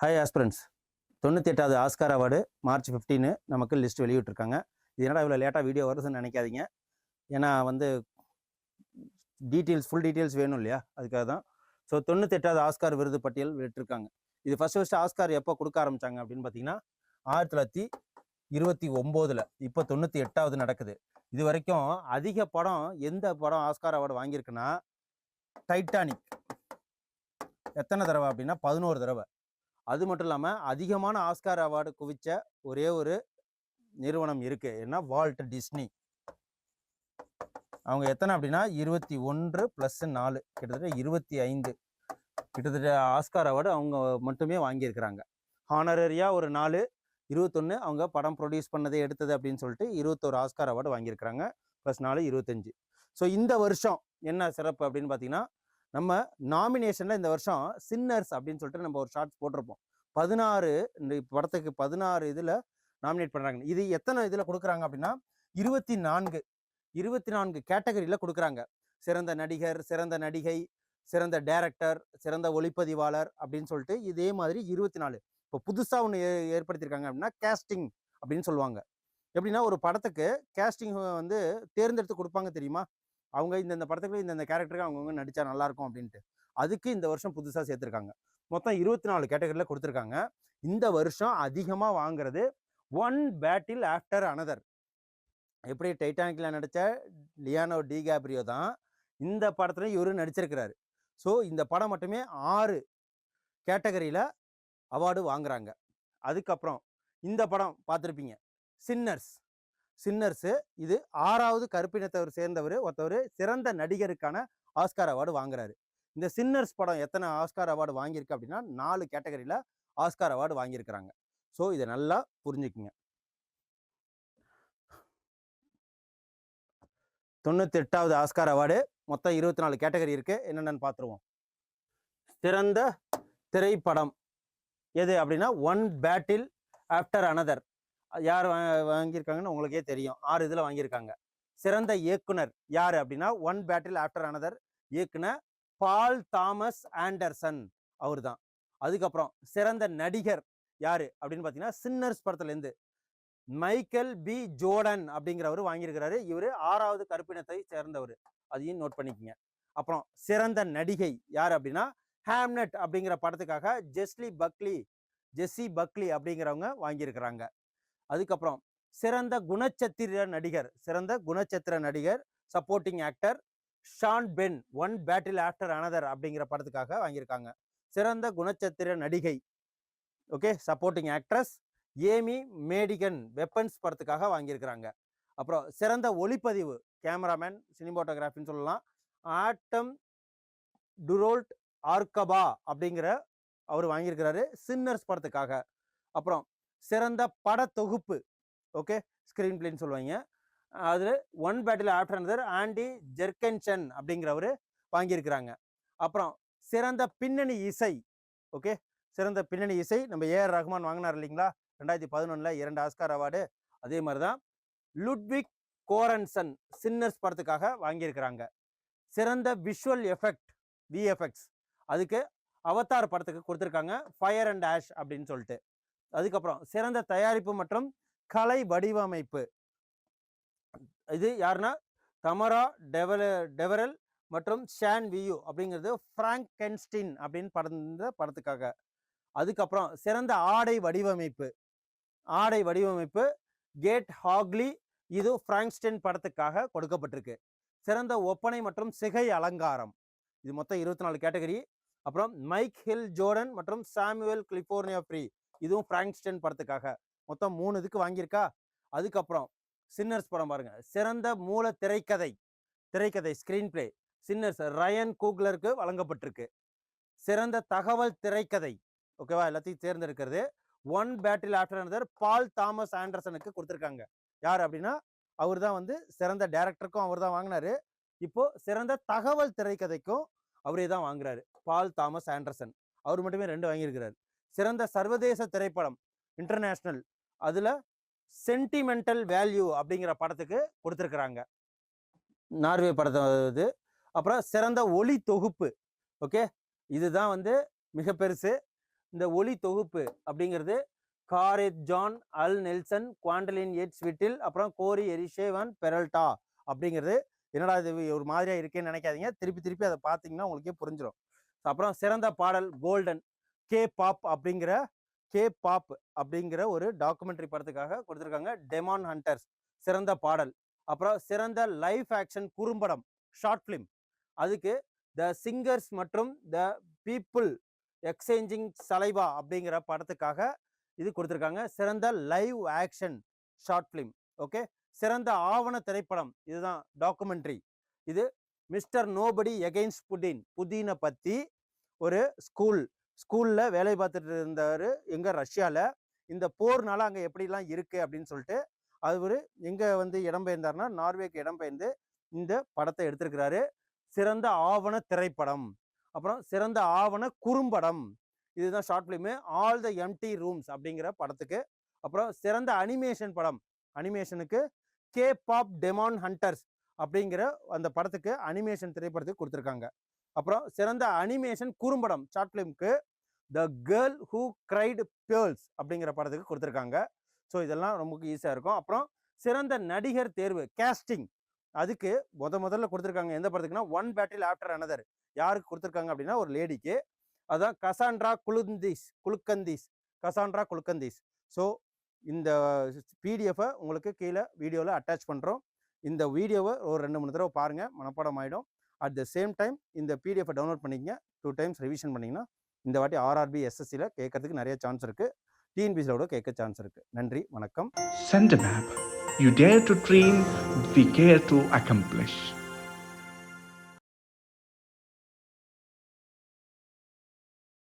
Hi aspirants. 98வது Oscar award March 15 நமக்கு list வெளியிட்டிருக்காங்க. இது என்னடா இவ்வளோ லேட்டாக வீடியோ வருதுன்னு நினைக்காதீங்க. ஏன்னா ஃபுல் டீட்டெயில்ஸ் வேணும் இல்லையா, அதுக்காக தான். ஸோ 98வது ஆஸ்கார் விருது பட்டியல் விட்டுருக்காங்க. இது ஃபர்ஸ்ட் ஆஸ்கார் எப்போ கொடுக்க ஆரம்பித்தாங்க அப்படின்னு பார்த்தீங்கன்னா 1929. இப்போ 98வது நடக்குது. இது வரைக்கும் அதிக படம் எந்த படம் ஆஸ்கார் அவார்டு வாங்கியிருக்குன்னா டைட்டானிக். எத்தனை தடவை அப்படின்னா 11 தடவை. அது மட்டும் இல்லாமல் அதிகமான ஆஸ்கார் அவார்டு குவிச்ச ஒரே ஒரு நிறுவனம் இருக்கு, என்ன வால்ட் டிஸ்னி. அவங்க எத்தனை அப்படின்னா 21 + 4 கிட்டத்தட்ட 25 கிட்டத்தட்ட ஆஸ்கார் அவார்டு அவங்க மட்டுமே வாங்கியிருக்கிறாங்க. ஹானரரியா ஒரு 4, 21 அவங்க படம் ப்ரொடியூஸ் பண்ணதை எடுத்தது அப்படின்னு சொல்லிட்டு 21 ஆஸ்கார் அவார்டு வாங்கியிருக்கிறாங்க. +4 25. ஸோ இந்த வருஷம் என்ன சிறப்பு அப்படின்னு பார்த்தீங்கன்னா, நம்ம நாமினேஷனில் இந்த வருஷம் சின்னர்ஸ் அப்படின்னு சொல்லிட்டு நம்ம ஒரு ஷார்ட்ஸ் போட்டிருப்போம். 16 இந்த படத்துக்கு 16 இதில் நாமினேட் பண்ணுறாங்க. இது எத்தனை இதில் கொடுக்குறாங்க அப்படின்னா 24 கேட்டகரியில் கொடுக்குறாங்க. சிறந்த நடிகர், சிறந்த நடிகை, சிறந்த டைரக்டர், சிறந்த ஒளிப்பதிவாளர் அப்படின்னு சொல்லிட்டு இதே மாதிரி 24. இப்போ புதுசாக ஒன்று ஏற்படுத்தியிருக்காங்க அப்படின்னா கேஸ்டிங் அப்படின்னு சொல்லுவாங்க. எப்படின்னா ஒரு படத்துக்கு கேஸ்டிங் தேர்ந்தெடுத்து கொடுப்பாங்க தெரியுமா, அவங்க இந்த படத்துக்கு இந்த கேரக்டருக்கு அவங்கவுங்க நடித்தா நல்லாயிருக்கும் அப்படின்ட்டு. அதுக்கு இந்த வருஷம் புதுசாக சேர்த்துருக்காங்க. மொத்தம் 24 கேட்டகரியில் கொடுத்துருக்காங்க. இந்த வருஷம் அதிகமாக வாங்குறது ஒன் பேட்டில் ஆஃப்டர் அனதர். எப்படி டைட்டானிக்கில் நடித்த லியானோ டிகாப்ரியோ தான் இந்த படத்துல இவரு நடிச்சிருக்கிறாரு. ஸோ இந்த படம் மட்டுமே 6 கேட்டகரியில் அவார்டு வாங்குறாங்க. அதுக்கப்புறம் இந்த படம் பார்த்துருப்பீங்க, சின்னர்ஸு. இது 6வது கருப்பினத்தவர் சேர்ந்தவர் ஒருத்தவர் சிறந்த நடிகருக்கான ஆஸ்கார் அவார்டு வாங்குறாரு. இந்த சின்னர்ஸ் படம் எத்தனை ஆஸ்கார் அவார்டு வாங்கியிருக்கு அப்படின்னா 4 கேட்டகரியில் ஆஸ்கார் அவார்டு வாங்கியிருக்கிறாங்க. ஸோ இதை நல்லா புரிஞ்சுக்குங்க. 98வது ஆஸ்கார் அவார்டு மொத்தம் 24 கேட்டகரி இருக்கு. என்னென்னு பார்த்துருவோம். சிறந்த திரைப்படம் எது அப்படின்னா ஒன் பேட்டில் ஆஃப்டர் அனதர். யார் வாங்கியிருக்காங்கன்னு உங்களுக்கே தெரியும், 6 இதில் வாங்கியிருக்காங்க. சிறந்த இயக்குனர் யார் அப்படின்னா ஒன் பேட்டில் ஆஃப்டர் அனதர் இயக்குனர் பால் தாமஸ் ஆண்டர்சன், அவர் தான். அதுக்கப்புறம் சிறந்த நடிகர் யாரு அப்படின்னு பார்த்தீங்கன்னா சின்னர்ஸ் படத்துலேருந்து மைக்கேல் பி ஜோர்டன் அப்படிங்கிறவர் வாங்கியிருக்கிறாரு. இவர் 6வது கருப்பினத்தை சேர்ந்தவர், அதையும் நோட் பண்ணிக்கோங்க. அப்புறம் சிறந்த நடிகை யார் அப்படின்னா ஹாம்லெட் அப்படிங்கிற படத்துக்காக ஜெஸ்ஸி பக்லி அப்படிங்கிறவங்க வாங்கியிருக்கிறாங்க. அதுக்கப்புறம் சிறந்த குணச்சித்திர நடிகர் supporting actor Sean Penn One Battle After Another அப்படிங்கிற படத்துக்காக வாங்கியிருக்காங்க. சிறந்த குணச்சித்திர நடிகை okay supporting actress Amy Madigan Weapons படத்துக்காக வாங்கியிருக்கிறாங்க. அப்புறம் சிறந்த ஒளிப்பதிவு கேமராமேன் சினிமோட்டோகிராஃபின்னு சொல்லலாம், ஆட்டம் டுரோல்ட் ஆர்கபா அப்படிங்கிற அவர் வாங்கியிருக்கிறாரு சின்னர்ஸ் படத்துக்காக. அப்புறம் சிறந்த பட தொகுப்பு ஓகே ஸ்கிரீன் பிளேன்னு சொல்லுவாங்க, அதில் One Battle After Another Andy Jurgensen அப்படிங்கிறவர் வாங்கியிருக்கிறாங்க. அப்புறம் சிறந்த பின்னணி இசை ஓகே சிறந்த பின்னணி இசை நம்ம ஏஆர் ரஹ்மான் வாங்கினார் இல்லைங்களா 2011 2 ஆஸ்கார் அவார்டு. அதே மாதிரி தான் லுட்விக் கோரன்சன் சின்னர்ஸ் படத்துக்காக வாங்கியிருக்கிறாங்க. சிறந்த விஷுவல் எஃபெக்ட் விஎஃப்எக்ஸ் அதுக்கு அவதார் படத்துக்கு கொடுத்துருக்காங்க, ஃபயர் அண்ட் ஆஷ் அப்படின்னு சொல்லிட்டு. அதுக்கப்புறம் சிறந்த தயாரிப்பு மற்றும் கலை வடிவமைப்பு இது யாருன்னா தமரா டெவரல் மற்றும் ஷான் வியூ அப்படிங்கிறது ஃப்ராங்கென்ஸ்டீன் அப்படின்னு படத்துக்காக. அதுக்கப்புறம் சிறந்த ஆடை வடிவமைப்பு கேட் ஹாக்லி, இது ஃப்ராங்க்ஸ்டீன் படத்துக்காக கொடுக்கப்பட்டிருக்கு. சிறந்த ஒப்பனை மற்றும் சிகை அலங்காரம், இது மொத்தம் 24 கேட்டகரி. அப்புறம் மைக் ஹில் ஜோர்டன் மற்றும் சாமுவேல் கலிஃபோர்னியா ஃப்ரீ, இதுவும் ஃப்ராங்க்ஸ்டீன் படத்துக்காக. மொத்தம் 3 இதுக்கு வாங்கியிருக்கா. அதுக்கப்புறம் சின்னர்ஸ் படம் பாருங்க, சிறந்த மூல திரைக்கதை ஸ்கிரீன் பிளே சின்னர்ஸ் ரயன் கூக்லருக்கு வழங்கப்பட்டிருக்கு. சிறந்த தகவல் திரைக்கதை ஓகேவா எல்லாத்தையும் தேர்ந்தெடுக்கிறது One Battle After Another Paul Thomas ஆண்டர்சனுக்கு கொடுத்துருக்காங்க. யார் அப்படின்னா அவர் தான் சிறந்த டைரக்டருக்கும் அவர் தான் வாங்கினாரு. இப்போ சிறந்த தகவல் திரைக்கதைக்கும் அவரே தான் வாங்குறாரு, பால் தாமஸ் ஆண்டர்சன். அவர் மட்டுமே 2 வாங்கியிருக்கிறார். சிறந்த சர்வதேச திரைப்படம் இன்டர்நேஷனல், அதுல சென்டிமெண்டல் வேல்யூ அப்படிங்கிற படத்துக்கு கொடுத்துருக்குறாங்க, நார்வே படத்தை. அப்புறம் சிறந்த ஒளி தொகுப்பு ஓகே இதுதான் மிக பெருசு. இந்த ஒலி தொகுப்பு அப்படிங்கிறது காரெத் ஜான் அல் நெல்சன் குவாண்டலின் எட்ஸ் விட்டில் அப்புறம் கோரி எரிஷேவன் பெரல்டா அப்படிங்கிறது. என்னடா இது ஒரு மாதிரியா இருக்கேன்னு நினைக்காதீங்க, திருப்பி திருப்பி அதை பார்த்தீங்கன்னா உங்களுக்கே புரிஞ்சிடும். அப்புறம் சிறந்த பாடல் கோல்டன் கே பாப் அப்படிங்கிற ஒரு டாக்குமெண்ட்ரி படத்துக்காக கொடுத்துருக்காங்க. டெமான் ஹண்டர்ஸ் சிறந்த பாடல். அப்புறம் சிறந்த லைவ் ஆக்ஷன் குறும்படம் ஷார்ட் ஃபிலிம், அதுக்கு த சிங்கர்ஸ் மற்றும் த பீப்புள் எக்ஸ்சேஞ்சிங் சலைவா அப்படிங்கிற படத்துக்காக இது கொடுத்துருக்காங்க. சிறந்த live action short film. Okay, சிறந்த ஆவண திரைப்படம் இதுதான் டாக்குமெண்ட்ரி. இது மிஸ்டர் நோபடி எகெயின்ஸ்ட் புதினை பத்தி ஒரு ஸ்கூல்ல வேலை பார்த்துட்டு இருந்தாரு எங்க ரஷ்யால. இந்த போர்னால அங்க எப்படிலாம் இருக்கு அப்படின்னு சொல்லிட்டு அவரு எங்க வந்து இடம்பெயர்ந்தாருன்னா நார்வேக்கு இடம்பெயர்ந்து இந்த படத்தை எடுத்திருக்கிறாரு. சிறந்த ஆவண திரைப்படம். அப்புறம் சிறந்த ஆவண குறும்படம் இதுதான் short film all the empty rooms அப்படிங்கிற படத்துக்கு. அப்புறம் சிறந்த அனிமேஷன் படம், அனிமேஷனுக்கு கே பாப் டெமான் ஹண்டர்ஸ் அப்படிங்கிற அந்த படத்துக்கு அனிமேஷன் திரைப்படத்துக்கு கொடுத்துருக்காங்க. அப்புறம் சிறந்த அனிமேஷன் குறும்படம் ஷார்ட் ஃபிலிம்க்கு The Girl Who Cried Pearls அப்படிங்கிற படத்துக்கு கொடுத்துருக்காங்க. ஸோ இதெல்லாம் ரொம்ப ஈஸியாக இருக்கும். அப்புறம் சிறந்த நடிகர் தேர்வு கேஸ்டிங், அதுக்கு முதல்ல கொடுத்துருக்காங்க எந்த படத்துக்குன்னா ஒன் பேட்டில் ஆஃப்டர் அனதர். யாருக்கு கொடுத்துருக்காங்க அப்படின்னா ஒரு லேடிக்கு, அதான் கசாண்ட்ரா குலுக்கந்தீஸ். ஸோ இந்த பிடிஎஃபை உங்களுக்கு கீழே வீடியோவில் அட்டாச் பண்ணுறோம். இந்த வீடியோவை ஒரு 2-3 தடவை பாருங்கள், மனப்பாடம் ஆகிடும். அட் த சேம் டைம் இந்த பிடிஎஃபை டவுன்லோட் பண்ணிக்கங்க. 2 times ரிவிஷன் பண்ணிங்கன்னா இந்த வாட்டி ஆர்ஆர்பி எஸ்எஸ்சியில் கேட்கறதுக்கு நிறைய சான்ஸ் இருக்குது, டிஎன்பிசியோட கேட்க சான்ஸ் இருக்குது. நன்றி, வணக்கம். Send a map. You dare to dream, we care to accomplish.